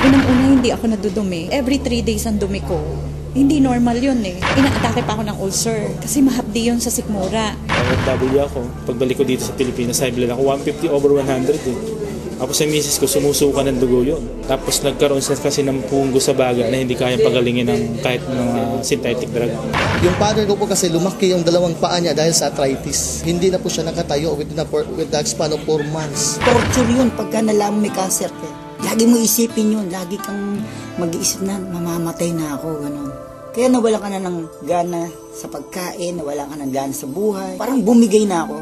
Unang-una, hindi ako nadudumi. Every 3 days ang dumi ko. Hindi normal yun eh. Inaatake pa ako ng ulcer kasi mahapdi yun sa sikmura. OFW ako. Pagbalik ko dito sa Pilipinas, high blood ako 150/100 eh. Ako sa misis ko, sumusuka ng dugo yun. Tapos nagkaroon siya kasi ng punggo sa baga na hindi kayang pagalingin ng kahit mga synthetic drug. Yung father ko po kasi lumaki yung dalawang paa niya dahil sa arthritis. Hindi na po siya nakatayo with the span of 4 months. Torture yun pagka nalaman may cancer ka. Lagi mo isipin yun. Lagi kang mag-iisip na mamamatay na ako. Ganun. Kaya nawala ka na ng gana sa pagkain, nawala ka ng gana sa buhay. Parang bumigay na ako.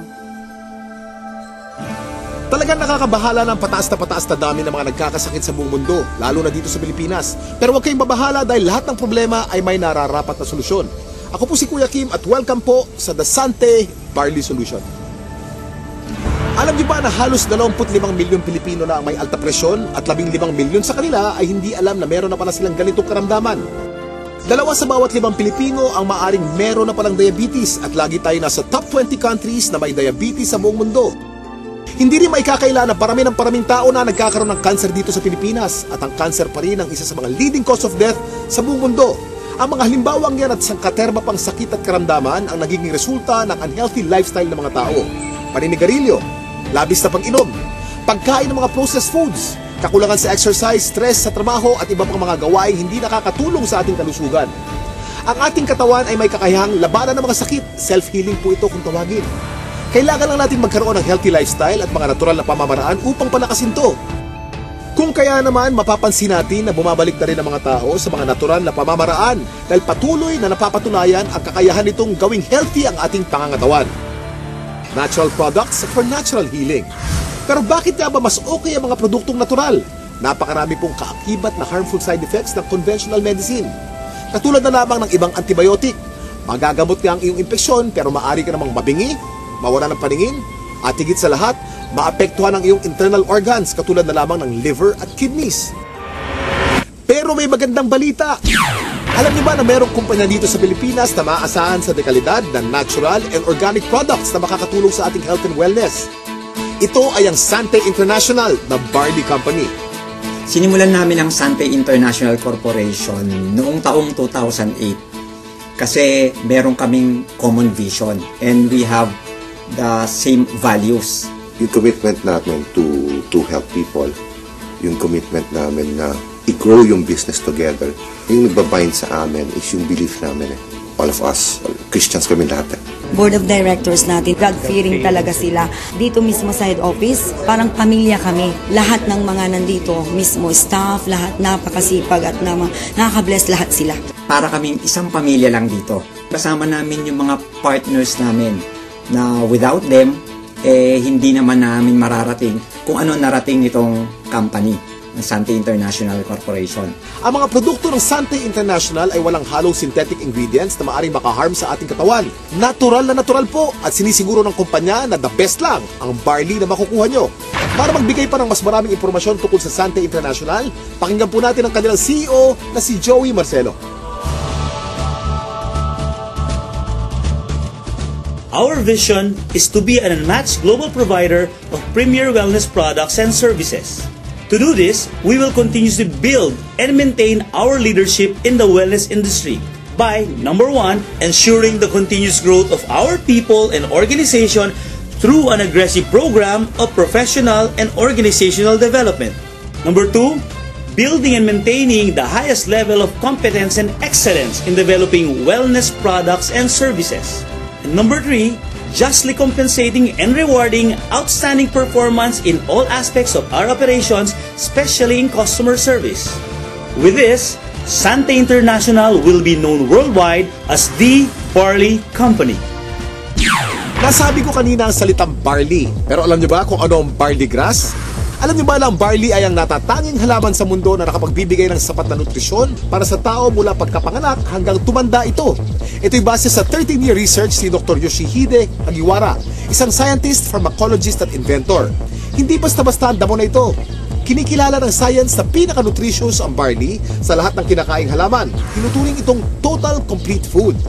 Talagang nakakabahala ng pataas na dami ng mga nagkakasakit sa buong mundo, lalo na dito sa Pilipinas. Pero huwag kayong mabahala dahil lahat ng problema ay may nararapat na solusyon. Ako po si Kuya Kim at welcome po sa The Sante Barley Solution. Alam niyo ba na halos 25 milyong Pilipino na ang may alta presyon at 15 milyon sa kanila ay hindi alam na meron na pala silang ganitong karamdaman? 2 sa bawat 5 Pilipino ang maaring meron na palang diabetes at lagi tayo nasa top 20 countries na may diabetes sa buong mundo. Hindi rin maikakaila na paraming tao na nagkakaroon ng cancer dito sa Pilipinas at ang cancer pa rin ang isa sa mga leading cause of death sa buong mundo. Ang mga halimbawang yan at sangkaterma pang sakit at karamdaman ang nagiging resulta ng unhealthy lifestyle ng mga tao. Paninigarilyo, labis na pag-inom, pagkain ng mga processed foods, kakulangan sa exercise, stress sa trabaho at iba pang mga gawaing hindi nakakatulong sa ating kalusugan. Ang ating katawan ay may kakayahang labanan ng mga sakit. Self-healing po ito kung tawagin. Kailangan lang natin magkaroon ng healthy lifestyle at mga natural na pamamaraan upang palakasin to. Kung kaya naman, mapapansin natin na bumabalik na rin ang mga tao sa mga natural na pamamaraan dahil patuloy na napapatunayan ang kakayahan nitong gawing healthy ang ating pangangatawan. Natural products for natural healing. Pero bakit nga ba mas okay ang mga produktong natural? Napakarami pong kaakibat na harmful side effects ng conventional medicine. Katulad na lamang ng ibang antibiotic. Magagamot nga ang iyong impeksyon pero maaari ka namang mabingi, mawala ng paningin, at higit sa lahat, maapektuhan ang iyong internal organs katulad na lamang ng liver at kidneys. Pero may magandang balita. Alam niyo ba na mayroong kumpanya dito sa Pilipinas na maaasahan sa dekalidad ng natural and organic products na makakatulong sa ating health and wellness? Ito ay ang Sante International na barley company. Sinimulan namin ang Sante International Corporation noong taong 2008 kasi meron kaming common vision and we have the same values. Yung commitment namin to help people, yung commitment namin na i-grow yung business together, yung nagbabind sa amin is yung belief namin eh. All of us, Christians kami lahat eh. Board of directors natin, God-fearing talaga sila. Dito mismo sa head office, parang pamilya kami. Lahat ng mga nandito, mismo staff, lahat napakasipag at nakaka-bless lahat sila. Para kaming isang pamilya lang dito. Kasama namin yung mga partners namin na without them, hindi naman namin mararating kung ano narating nitong company, ng Sante International Corporation. Ang mga produkto ng Sante International ay walang halong synthetic ingredients na maaaring makaharm sa ating katawan. Natural na natural po at sinisiguro ng kumpanya na the best lang ang barley na makukuha nyo. Para magbigay pa ng mas maraming impormasyon tungkol sa Sante International, pakinggan po natin ang kanilang CEO na si Joey Marcelo. Our vision is to be an unmatched global provider of premier wellness products and services. To do this, we will continuously build and maintain our leadership in the wellness industry by, number 1, ensuring the continuous growth of our people and organization through an aggressive program of professional and organizational development. Number 2, building and maintaining the highest level of competence and excellence in developing wellness products and services. And number 3, justly compensating and rewarding outstanding performance in all aspects of our operations, especially in customer service. With this, Sante International will be known worldwide as the Barley Company. Nasabi ko kanina ang salitang barley, pero alam niyo ba kung ano ang barley grass? Alam niyo ba na ang barley ay ang natatanging halaman sa mundo na nakapagbibigay ng sapat na nutrisyon para sa tao mula pagkapanganak hanggang tumanda ito? Ito'y base sa 13-year research ni Dr. Yoshihide Hagiwara, isang scientist, pharmacologist at inventor. Hindi basta-basta ang damo na ito. Kinikilala ng science na pinaka-nutritious ang barley sa lahat ng kinakaing halaman. Tinuturing itong total complete food.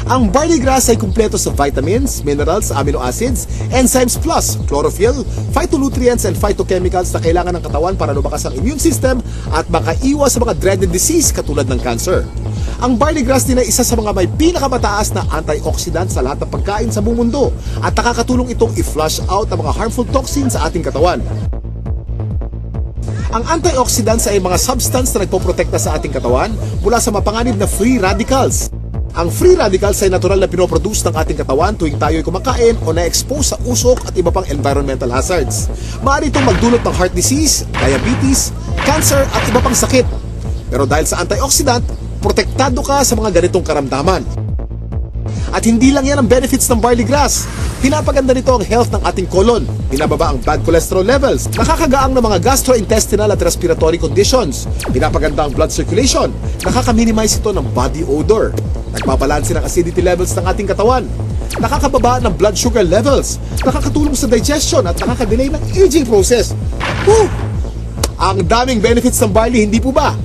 Ang barley grass ay kumpleto sa vitamins, minerals, amino acids, enzymes plus chlorophyll, phytonutrients and phytochemicals na kailangan ng katawan para lumakas ang immune system at makaiwas sa mga dreaded disease katulad ng cancer. Ang barley grass din ay isa sa mga may pinakamataas na antioxidant sa lahat ng pagkain sa buong mundo at nakakatulong itong i-flush out ang mga harmful toxins sa ating katawan. Ang antioxidants ay mga substance na nagpoprotekta sa ating katawan mula sa mapanganib na free radicals. Ang free radicals ay natural na pinoproduce ng ating katawan tuwing tayo ay kumakain o na-expose sa usok at iba pang environmental hazards. Maaari itong magdulot ng heart disease, diabetes, cancer at iba pang sakit. Pero dahil sa antioxidant, protektado ka sa mga ganitong karamdaman. At hindi lang yan ang benefits ng barley grass. Pinapaganda nito ang health ng ating colon, pinababa ang bad cholesterol levels, nakakagaang ng mga gastrointestinal at respiratory conditions, pinapaganda ang blood circulation, nakaka-minimize ito ng body odor, nagbabalanse ng acidity levels ng ating katawan, nakakababa ng blood sugar levels, nakakatulong sa digestion at nakakadelay ng aging process. Woo! Ang daming benefits ng barley, hindi po ba?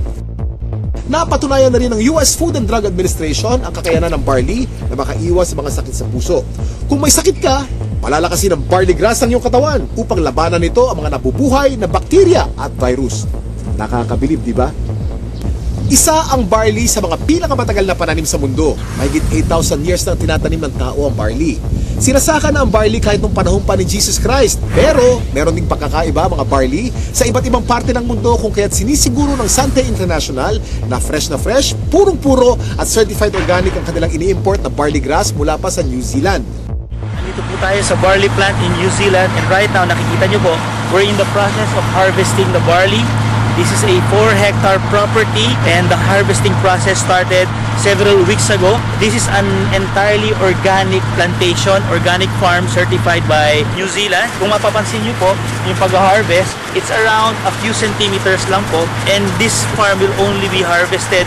Napatunayan na rin ng US Food and Drug Administration ang kakayanan ng barley na makaiwas sa mga sakit sa puso. Kung may sakit ka, palalakasin ng barley grass ang iyong katawan upang labanan nito ang mga nabubuhay na bakterya at virus. Nakakabilib, di ba? Isa ang barley sa mga pinakamatagal na pananim sa mundo. Mahigit 8,000 years na tinatanim ng tao ang barley. Sinasaka na ang barley kahit nung panahon pa ni Jesus Christ. Pero, meron ding pagkakaiba mga barley sa iba't ibang parte ng mundo kung kaya't sinisiguro ng Sante International na fresh, purong-puro at certified organic ang kanilang ini-import na barley grass mula pa sa New Zealand. Nandito po tayo sa barley plant in New Zealand and right now nakikita nyo po, we're in the process of harvesting the barley. This is a 4-hectare property and the harvesting process started several weeks ago. This is an entirely organic plantation, organic farm certified by New Zealand. Kung mapapansin nyo po, yung pag-harvest, it's around a few centimeters lang po and this farm will only be harvested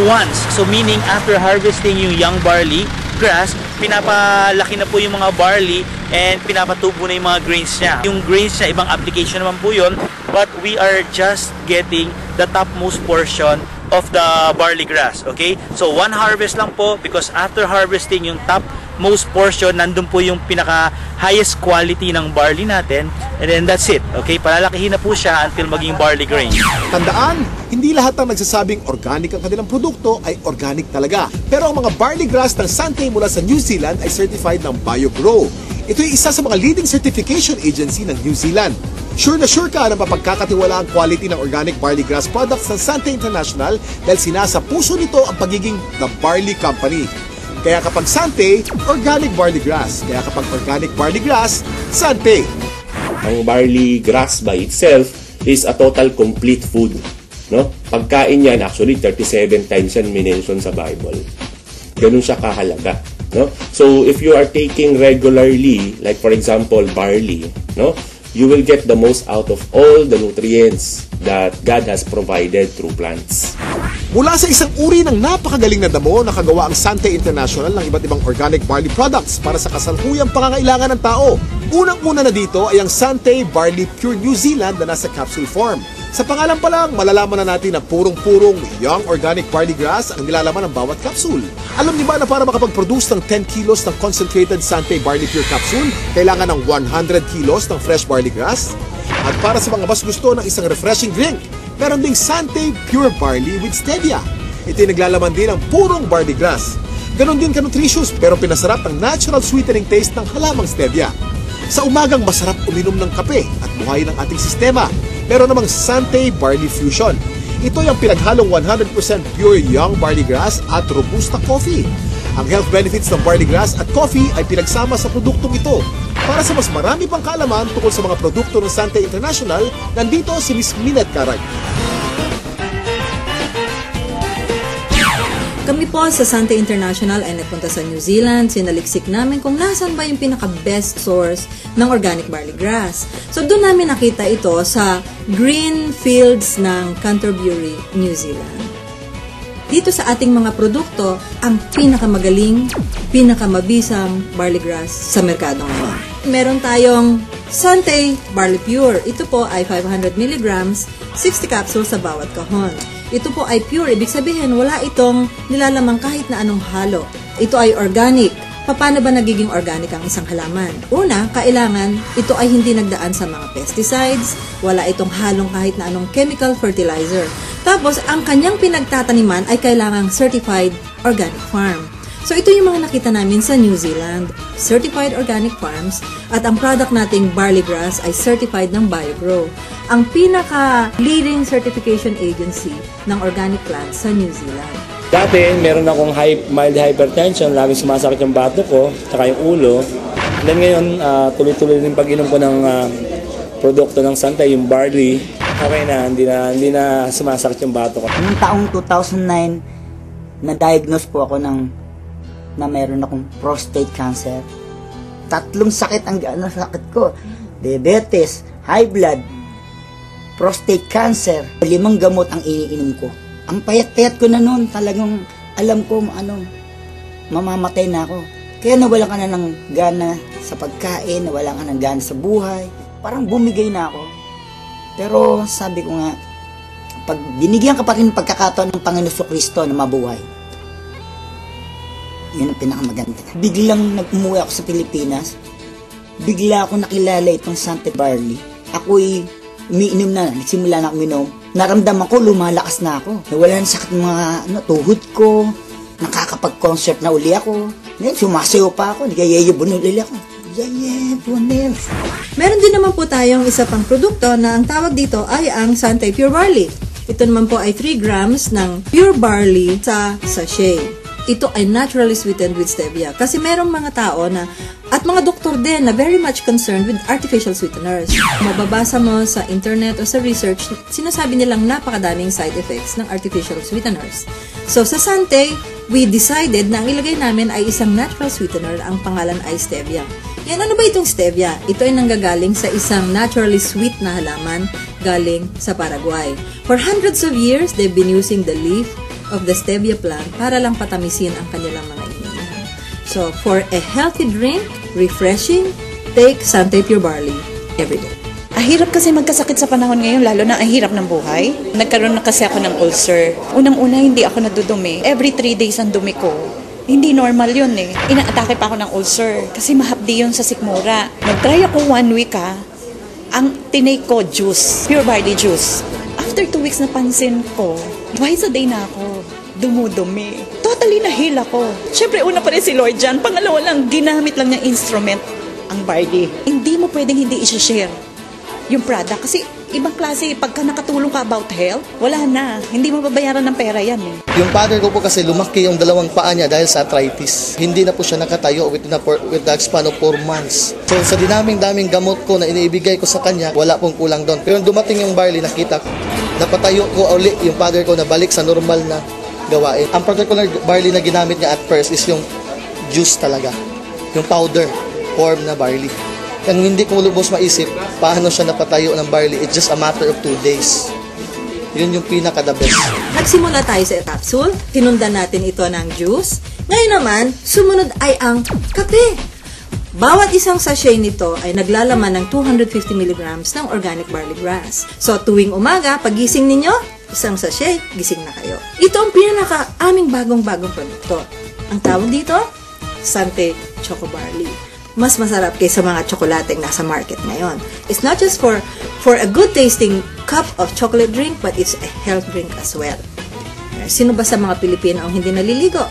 once. So meaning after harvesting yung young barley grass, pinapalaki na po yung mga barley and pinapatubo na yung mga grains niya. Yung grains niya, ibang application naman po yun, but we are just getting the topmost portion of the barley grass, okay? So one harvest lang po because after harvesting yung topmost portion, nandun po yung pinaka highest quality ng barley natin and then that's it, okay? Palalakihin na po siya until maging barley grain. Tandaan, hindi lahat ng nagsasabing organic ang kanilang produkto ay organic talaga. Pero ang mga barley grass ng Sante mula sa New Zealand ay certified ng BioGrow. Ito ay isa sa mga leading certification agency ng New Zealand. Sure na sure ka na mapagkakatiwala ang quality ng organic barley grass products ng Sante International dahil sinasa puso nito ang pagiging The Barley Company. Kaya kapag Sante, organic barley grass. Kaya kapag organic barley grass, Sante. Ang barley grass by itself is a total complete food. No? Pagkain yan, actually 37 times yan minention sa Bible. Ganun siya kahalaga. No? So if you are taking regularly, like for example barley, no, you will get the most out of all the nutrients that God has provided through plants. Mula sa isang uri ng napakagaling na damo, nakagawa ang Sante International ng iba't ibang organic barley products para sa kasalukuyang pangangailangan ng tao. Unang-una na dito ay ang Sante Barley Pure New Zealand na nasa capsule form. Sa pangalan pa lang, malalaman na natin na purong-purong young organic barley grass ang nilalaman ng bawat capsule. Alam niyo ba na para makapag-produce ng 10 kilos ng concentrated Sante Barley Pure capsule, kailangan ng 100 kilos ng fresh barley grass? At para sa mga mas gusto ng isang refreshing drink, meron ding Sante Pure Barley with Stevia. Ito'y naglalaman din ng purong barley grass. Ganon din ka-nutritious pero pinasarap ng natural sweetening taste ng halamang Stevia. Sa umagang masarap uminom ng kape at buhayin ang ating sistema. Meron namang Sante Barley Fusion. Ito yung pinaghalong 100% pure young barley grass at robusta coffee. Ang health benefits ng barley grass at coffee ay pinagsama sa produktong ito. Para sa mas marami pang kaalaman tungkol sa mga produkto ng Sante International, nandito si Ms. Minette Carag. Kami po sa Sante International ay nagpunta sa New Zealand. Sinaliksik namin kung nasan ba yung pinaka-best source ng organic barley grass. So doon namin nakita ito sa green fields ng Canterbury, New Zealand. Dito sa ating mga produkto, ang pinakamagaling, pinakamabisang barley grass sa merkado ngayon. Meron tayong Sante Barley Pure. Ito po ay 500 mg, 60 capsules sa bawat kahon. Ito po ay pure, ibig sabihin wala itong nilalamang kahit na anong halo. Ito ay organic. Paano ba nagiging organic ang isang halaman? Una, kailangan ito ay hindi nagdaan sa mga pesticides, wala itong halong kahit na anong chemical fertilizer. Tapos, ang kanyang pinagtataniman ay kailangang certified organic farm. So, ito yung mga nakita namin sa New Zealand, certified organic farms, at ang product nating barley grass ay certified ng BioGrow, ang pinaka-leading certification agency ng organic plants sa New Zealand. Dati, meron akong mild hypertension, laging sumasakit yung bato ko, tsaka yung ulo. Then ngayon, tuloy-tuloy din pag-inom ko ng produkto ng Santay, yung barley. Okay na, hindi na sumasakit yung bato ko. Noong taong 2009, na-diagnose po ako na meron akong prostate cancer. 3 sakit ang sakit ko. Diabetes, high blood, prostate cancer. 5 gamot ang iniinom ko. Ang payat-payat ko na noon, talagang alam ko mamamatay na ako. Kaya nawalan ka na ng gana sa pagkain, nawalan ka ng gana sa buhay. Parang bumigay na ako. Pero sabi ko nga, pag binigyan ka pa rin ng pagkakataon ng Panginoon Kristo na mabuhay, yun ang pinakamaganda. Biglang nag-umuwi ako sa Pilipinas, bigla ako nakilala itong Santay Barley. Ako'y umiinom na, nagsimula na ako minom. Naramdaman ko, lumalakas na ako. Nawala na sakit mga tuhod ko, nakakapag-concert na uli ako. Ngayon, sumasayo pa ako, nagayayabon uli ako. Meron din naman po tayong isa pang produkto na ang tawag dito ay ang Santay Pure Barley. Ito naman po ay 3 grams ng pure barley sa sachet. Ito ay naturally sweetened with stevia. Kasi merong mga tao na, at mga doktor din na very much concerned with artificial sweeteners. Mababasa mo sa internet o sa research, sinasabi nilang napakadaming side effects ng artificial sweeteners. So sa Santay, we decided na ang ilagay namin ay isang natural sweetener, ang pangalan ay stevia. Yan, ano ba itong stevia? Ito ay nanggagaling sa isang naturally sweet na halaman galing sa Paraguay. For hundreds of years, they've been using the leaf of the stevia plant para lang patamisin ang kanilang mga iniinom. So, for a healthy drink, refreshing, take Santay Pure Barley every day. Hirap kasi magkasakit sa panahon ngayon, lalo na ang hirap ng buhay. Nagkaroon na kasi ako ng ulcer. Unang-una, hindi ako nadudumi. Every 3 days ang dumi ko. Hindi normal yun eh. Inaatake pa ako ng ulcer kasi mahapdi yun sa sikmura. Nag-try ako 1 week ang tinake ko juice, pure barley juice. After 2 weeks napansin ko, twice a day na ako dumudumi. Totally na-heal ako. Siyempre, una pa rin si Lord dyan. Pangalawa lang, ginamit lang niyang instrument ang barley. Hindi mo pwedeng hindi i-share yung product. Kasi ibang klase, pagka nakatulong ka about health, wala na. Hindi mo babayaran ng pera yan eh. Yung father ko po kasi lumaki yung 2 paa niya dahil sa arthritis. Hindi na po siya nakatayo with the span of 4 months. So sa daming gamot ko na iniibigay ko sa kanya, wala pong kulang doon. Pero dumating yung barley, nakita ko, napatayo ko uli yung father ko na balik sa normal na gawain. Ang particular barley na ginamit niya at first is yung juice talaga. Yung powder form na barley. Ang hindi ko lubos maisip, paano siya napatayo ng barley, it's just a matter of 2 days. Yun yung pinaka-the best. Nagsimula tayo sa capsule, tinundan natin ito ng juice. Ngayon naman, sumunod ay ang kape. Bawat isang sachet nito ay naglalaman ng 250 mg ng organic barley grass. So tuwing umaga, pagising ninyo, isang sachet, gising na kayo. Ito ang pinaka-aming bagong-bagong produkto. Ang tawag dito, Santay Choco Barley. Mas masarap kaysa mga tsokolateng nasa market ngayon. It's not just for a good tasting cup of chocolate drink, but it's a health drink as well. Sino ba sa mga Pilipino ang hindi naliligo?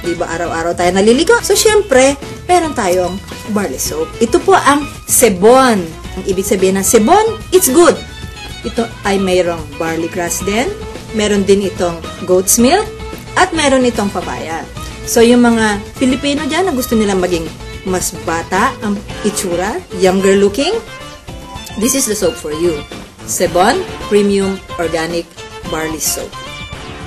Di ba araw-araw tayo naliligo? So syempre, meron tayong barley soap. Ito po ang sebon. Ang ibig sabihin ng sebon, it's good. Ito ay mayroong barley grass din. Meron din itong goat's milk. At meron itong papaya. So yung mga Pilipino dyan na gusto nilang maging mas bata ang itsura, younger looking, this is the soap for you. Sebon Premium Organic Barley Soap.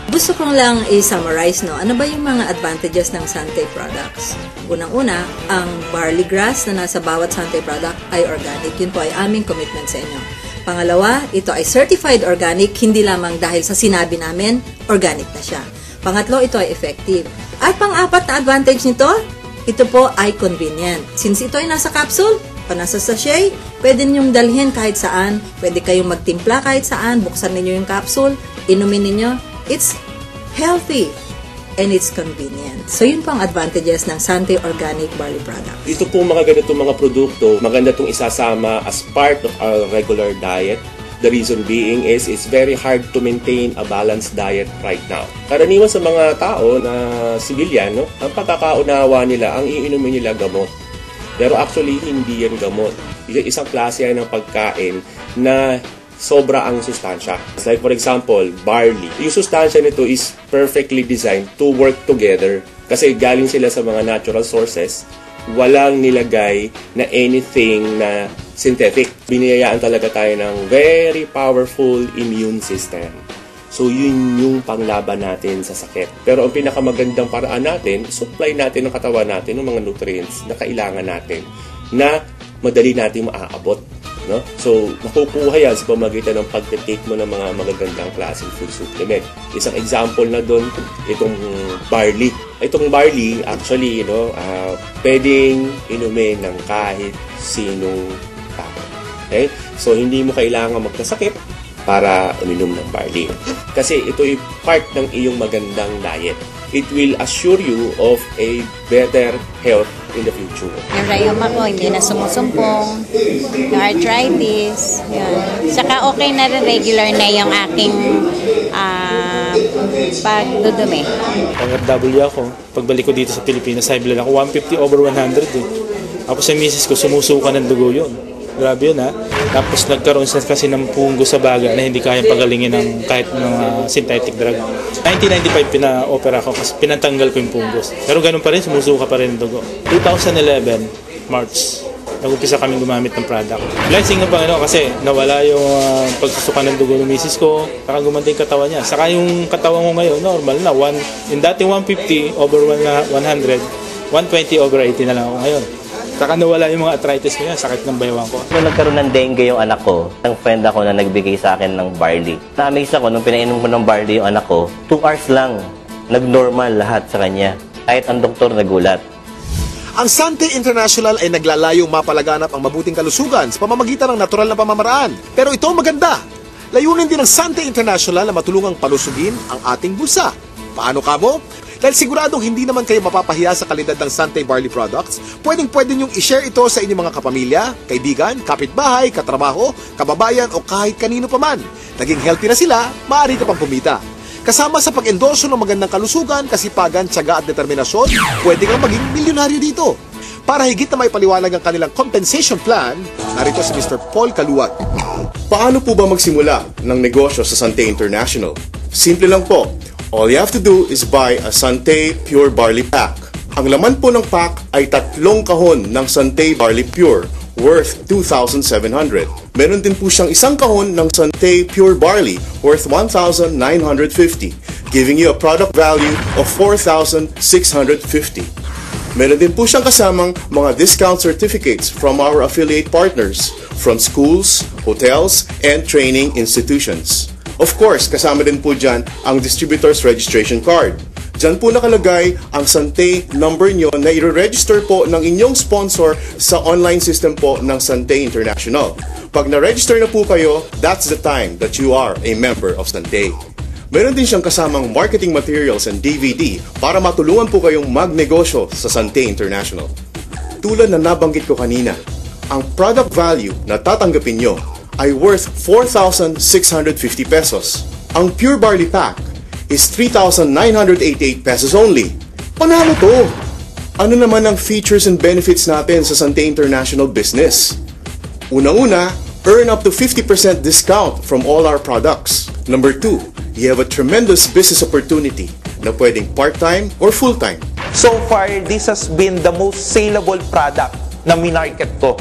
Gusto kong lang i-summarize, no? Ano ba yung mga advantages ng Santay products? Unang-una, ang barley grass na nasa bawat Santay product ay organic. Yun po ay aming commitment sa inyo. Pangalawa, ito ay certified organic, hindi lamang dahil sa sinabi namin, organic na siya. Pangatlo, ito ay effective. At pang-apat na advantage nito, ito po ay convenient. Since ito ay nasa capsule, pa nasa sachet, pwede ninyong dalhin kahit saan, pwede kayong magtimpla kahit saan, buksan ninyo yung capsule, inumin ninyo. It's healthy and it's convenient. So yun po ang advantages ng Sante Organic Barley Product. Ito po mga ganitong mga produkto, maganda itong isasama as part of our regular diet. The reason being is it's very hard to maintain a balanced diet right now. Karaniwan sa mga tao na civilian, no, ang pagkakaunawa nila, ang iinumin nila gamot. Pero actually, hindi yan gamot. Isang klase yan ng pagkain na sobra ang sustansya. Like for example, barley. Yung sustansya nito is perfectly designed to work together. Kasi galing sila sa mga natural sources. Walang nilagay na anything na synthetic. Biniyayaan talaga tayo ng very powerful immune system. So yun yung panglaban natin sa sakit. Pero ang pinakamagandang paraan natin, supply natin ng katawan natin ng mga nutrients na kailangan natin na madali natin maaabot. No? So, makukuha yan sa pamagitan ng pagtitake mo ng mga magagandang klaseng food supplement. Isang example na doon, itong barley. Itong barley, actually, pwedeng inumin ng kahit sinong tao. Okay? So, hindi mo kailangan magkasakit para uminom ng barley. Kasi ito ay part ng iyong magandang diet. It will assure you of a better health in the future. Yung rayuma ko, hindi na sumusumpong. Yung arthritis. Yun. Saka okay na rin, regular na yung aking pagdudumi. Pang-FW ako. Pagbalik ko dito sa Pilipinas, high blood ako. 150/100 eh. Ako sa misis ko, sumusuka ng dugo yun. Grabe yun ha. Tapos nagkaroon siya kasi ng punggo sa baga na hindi kayang pagalingin ng kahit ng synthetic drug. 1995 pina-opera ko kasi pinatanggal ko yung punggos. Pero ganun pa rin, sumusuka pa rin ng dugo. 2011, March, nag-umpisa kaming gumamit ng product. Blessing ng Panginoon kasi nawala yung pagsusuka ng dugo ng misis ko, saka gumanda yung katawan niya. Saka yung katawan ko ngayon, normal na. Yung dati 150/100, 120/80 na lang ako ngayon. Saka nawala yung mga arthritis ko yan, sakit ng baywang ko. Nung nagkaroon ng dengue yung anak ko, ang friend ako na nagbigay sa akin ng barley. Na-amaze ako nung pinainom ko ng barley yung anak ko, 2 hours lang, nag-normal lahat sa kanya. Kahit ang doktor nagulat. Ang Sante International ay naglalayong mapalaganap ang mabuting kalusugan sa pamamagitan ng natural na pamamaraan. Pero ito ang maganda. Layunin din ng Sante International na matulungang palusugin ang ating bulsa. Paano kamo? Dahil siguradong hindi naman kayo mapapahiya sa kalidad ng Sante Barley Products, pwedeng-pwede nyong i-share ito sa inyong mga kapamilya, kaibigan, kapitbahay, katrabaho, kababayan o kahit kanino pa man. Naging healthy na sila, maaari ka pang kumita. Kasama sa pag-endorso ng magandang kalusugan, kasipagan, tiyaga at determinasyon, pwede kang maging milyonaryo dito. Para higit na may paliwanag ang kanilang compensation plan, narito si Mr. Paul Kaluwag. Paano po ba magsimula ng negosyo sa Sante International? Simple lang po. All you have to do is buy a Sante Pure Barley Pack. Ang laman po ng pack ay 3 kahon ng Sante Barley Pure worth 2,700. Meron din po siyang 1 kahon ng Sante Pure Barley worth 1,950, giving you a product value of 4,650. Meron din po siyang kasamang mga discount certificates from our affiliate partners from schools, hotels, and training institutions. Of course, kasama din po dyan ang distributor's registration card. Dyan po nakalagay ang Sante number nyo na i-register po ng inyong sponsor sa online system po ng Sante International. Pag na-register na po kayo, that's the time that you are a member of Sante. Meron din siyang kasamang marketing materials and DVD para matulungan po kayong magnegosyo sa Sante International. Tulad na nabanggit ko kanina, ang product value na tatanggapin nyo ay worth 4,650 pesos. Ang Pure Barley Pack is 3,988 pesos only. Panalo to! Ano naman ang features and benefits natin sa Sante International business? Unang-una, earn up to 50% discount from all our products. Number 2, you have a tremendous business opportunity na pwedeng part-time or full-time. So far, this has been the most saleable product na minarket ko.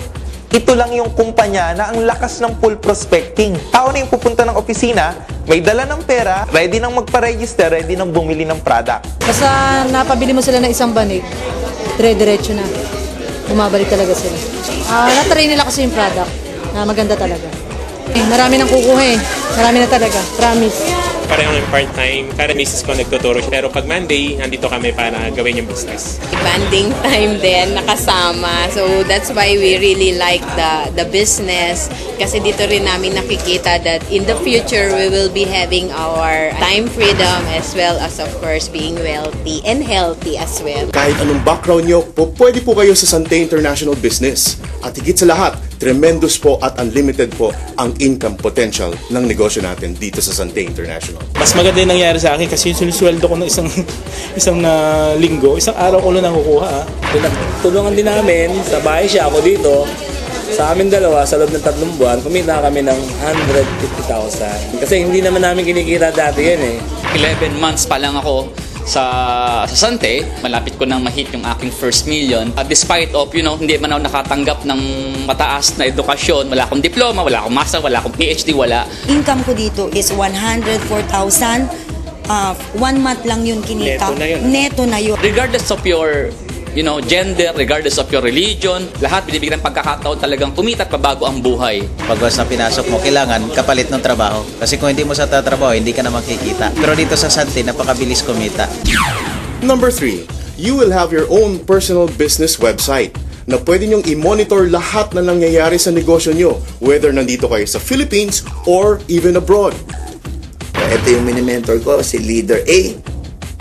Ito lang yung kumpanya na ang lakas ng full prospecting. Tao na yung pupunta ng opisina, may dala ng pera, ready nang magpa-register, ready nang bumili ng product. Basta napabili mo sila ng isang banig, dire-diretso na. Bumabalik talaga sila. Natry nila kasi yung product na maganda talaga. Marami nang kukuha eh. Marami na talaga. Promise. pareho ng part-time. Para misis ko nagtuturo siya. Pero pag Monday, nandito kami para gawin yung business. Banding time din, nakasama. So that's why we really like the business. Kasi dito rin namin nakikita that in the future, we will be having our time freedom as well as of course being wealthy and healthy as well. Kahit anong background nyo, pwede po kayo sa Sante International Business. At higit sa lahat, tremendous po at unlimited po ang income potential ng negosyo natin dito sa Sante International. Mas maganda yung nangyari sa akin kasi yung sinisweldo ko ng isang linggo, isang araw ko lang nakukuha. Tulungan din namin, sa bahay siya, ako dito. Sa amin dalawa, sa loob ng 3 buwan, kumita kami ng 150,000. Kasi hindi naman namin kinikita dati yan eh. 11 months pa lang ako sa Sante, malapit ko nang ma-hit yung aking first million. Despite of, hindi man ako nakatanggap ng mataas na edukasyon, wala akong diploma, wala akong master, wala akong PhD, wala. Income ko dito is 104,000. 1 month lang yun kinita. Neto na yun. Regardless of your gender, regardless of your religion, lahat binibigyan ng pagkakataon talagang kumita at pabago ang buhay. Pag once na pinasok mo, kailangan kapalit ng trabaho. Kasi kung hindi mo sa tatrabaho, hindi ka na makikita. Pero dito sa Sante, napakabilis kumita. Number 3, you will have your own personal business website na pwede nyong i-monitor lahat na nangyayari sa negosyo nyo, whether nandito kayo sa Philippines or even abroad. Ito yung mini-mentor ko, si Leader A.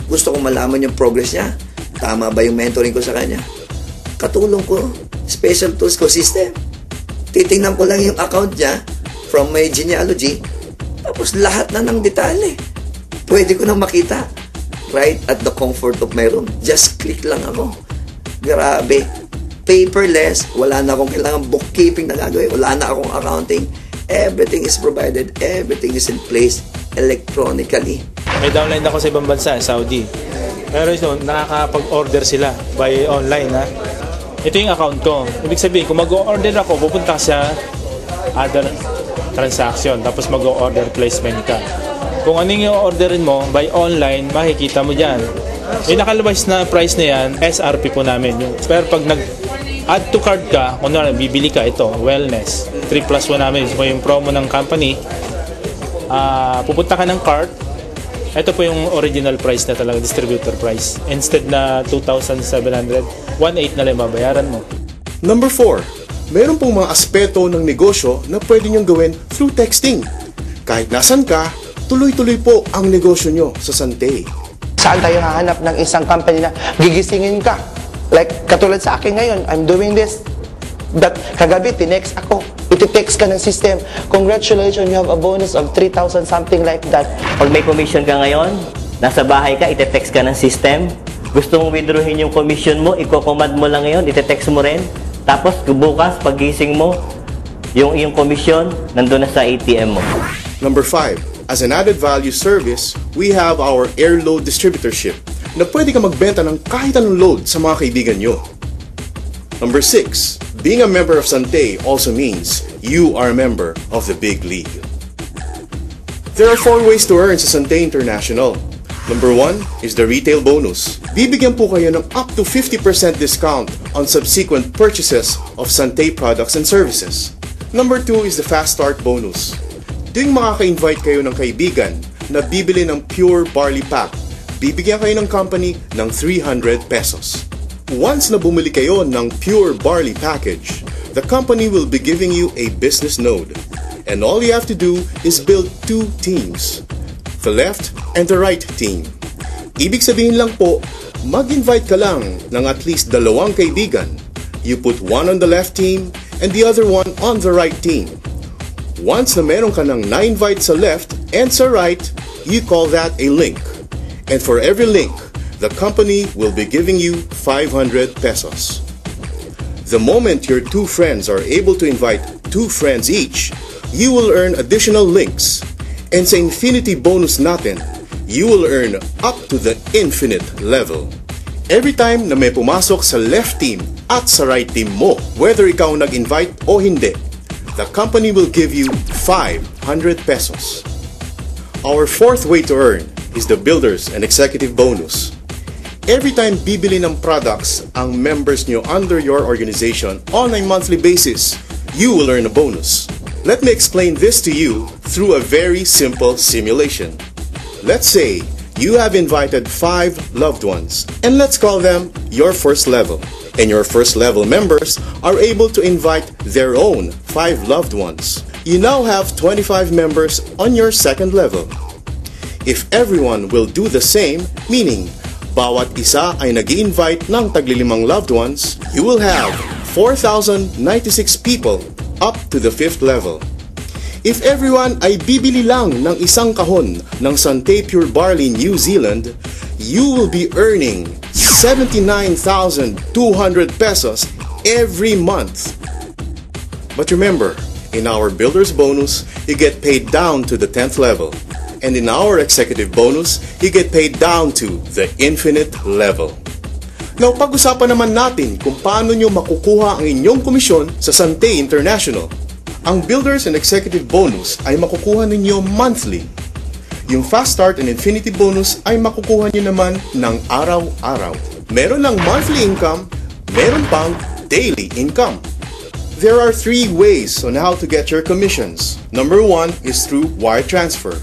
Gusto kong malaman yung progress niya. Tama ba yung mentoring ko sa kanya? Katulong ko, special tools ko system. Titingnan ko lang yung account niya from my genealogy. Tapos lahat na ng detalye. Pwede ko nang makita. Right at the comfort of my room. Just click lang ako. Grabe. Paperless. Wala na akong kailangan bookkeeping na gagawin. Wala na akong accounting. Everything is provided. Everything is in place electronically. May downline ako sa ibang bansa, Saudi. Pero nakakapag-order sila by online ha. Ito yung account ko. Ibig sabihin, kung mag-order ako, pupunta sa other transaction, tapos mag-order placement ka. Kung ano yung orderin mo, by online, makikita mo dyan. Yung nakalabas na price na yan, SRP po namin. Pero pag nag-add to cart ka, kung bibili ka, ito, wellness. 3+1 namin. So yung promo ng company, pupunta ka ng cart, ito po yung original price na talaga, distributor price. Instead na 2,700, 1,800 na lang babayaran mo. Number 4, meron pong mga aspeto ng negosyo na pwede nyong gawin through texting. Kahit nasan ka, tuloy-tuloy po ang negosyo nyo sa Sante. Saan tayo hahanap ng isang company na gigisingin ka? Like, katulad sa akin ngayon, I'm doing this. That kagabi, tinext ako. Iti-text ka ng system. Congratulations, you have a bonus of 3,000, something like that. Pag may commission ka ngayon, nasa bahay ka, iti-text ka ng system. Gusto mong withdrawin yung commission mo, i-command mo lang ngayon, iti-text mo rin. Tapos, bukas, pagising mo, yung commission, nandun na sa ATM mo. Number 5, as an added value service, we have our air load distributorship na pwede ka magbenta ng kahit anong load sa mga kaibigan nyo. Number 6, being a member of Sante also means you are a member of the big league. There are 4 ways to earn sa Sante International. Number 1 is the retail bonus. Bibigyan po kayo ng up to 50% discount on subsequent purchases of Sante products and services. Number 2 is the fast start bonus. Tuwing makaka-invite kayo ng kaibigan na bibili ng pure barley pack, bibigyan kayo ng company ng 300 pesos. Once na bumili kayo ng pure barley package, the company will be giving you a business node. And all you have to do is build 2 teams, the left and the right team. Ibig sabihin lang po, mag-invite ka lang ng at least 2 kaibigan. You put one on the left team and the other one on the right team. Once na meron ka ng na-invite sa left and sa right, you call that a link. And for every link, the company will be giving you 500 pesos. The moment your 2 friends are able to invite 2 friends each, you will earn additional links. And sa infinity bonus natin, you will earn up to the infinite level. Every time na may pumasok sa left team at sa right team mo, whether ikaw nag-invite o hindi, the company will give you 500 pesos. Our 4th way to earn is the Builders and Executive Bonus. Every time bibili ng products ang members nyo under your organization on a monthly basis, you will earn a bonus. Let me explain this to you through a very simple simulation. Let's say you have invited 5 loved ones, and let's call them your first level. And your first level members are able to invite their own 5 loved ones. You now have 25 members on your second level. If everyone will do the same, meaning bawat isa ay nag-i-invite ng taglilimang loved ones, you will have 4,096 people up to the 5th level. If everyone ay bibili lang ng isang kahon ng Sante Pure Barley New Zealand, you will be earning 79,200 pesos every month. But remember, in our Builder's Bonus, you get paid down to the 10th level. And in our Executive Bonus, you get paid down to the infinite level. Now, pag-usapan naman natin kung paano nyo makukuha ang inyong komisyon sa Sante International. Ang Builders and Executive Bonus ay makukuha ninyo monthly. Yung Fast Start and Infinity Bonus ay makukuha nyo naman ng araw-araw. Meron ng monthly income, meron pang daily income. There are 3 ways on how to get your commissions. Number 1 is through wire transfer.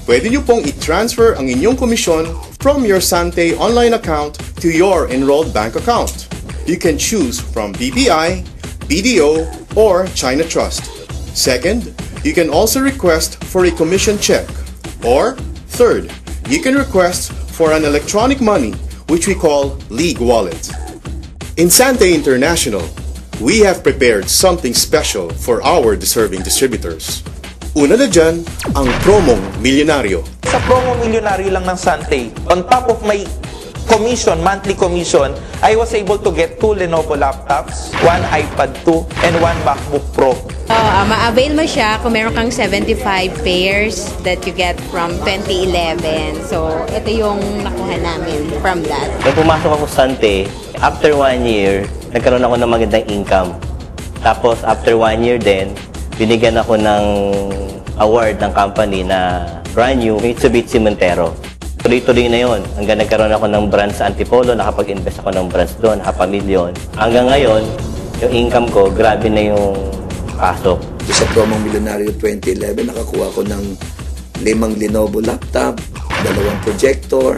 Pwede nyo pong i-transfer ang inyong komisyon from your Sante online account to your enrolled bank account. You can choose from BPI, BDO, or China Trust. Second, you can also request for a commission check. Or, third, you can request for an electronic money, which we call League Wallet. In Sante International, we have prepared something special for our deserving distributors. Una na dyan, ang promong milyonaryo. Sa promo milyonaryo lang ng Sante, on top of my commission, monthly commission, I was able to get 2 Lenovo laptops, 1 iPad 2, and 1 MacBook Pro. Ma-avail mo siya kung meron kang 75 pairs that you get from 2011. So, ito yung nakuha namin from that. Nung pumasok ako sa Sante, after 1 year, nagkaroon ako ng magandang income. Tapos, after 1 year din, binigyan ako ng award ng company na brand new Mitsubishi Montero. Tuloy-tuloy na yon. Hanggang nagkaroon ako ng branch sa Antipolo, nakapag-invest ako ng branch doon, 500,000. Hanggang ngayon, yung income ko, grabe na yung pasok. Sa promong milyonaryo 2011, nakakuha ko ng 5 Lenovo laptop, 2 projector,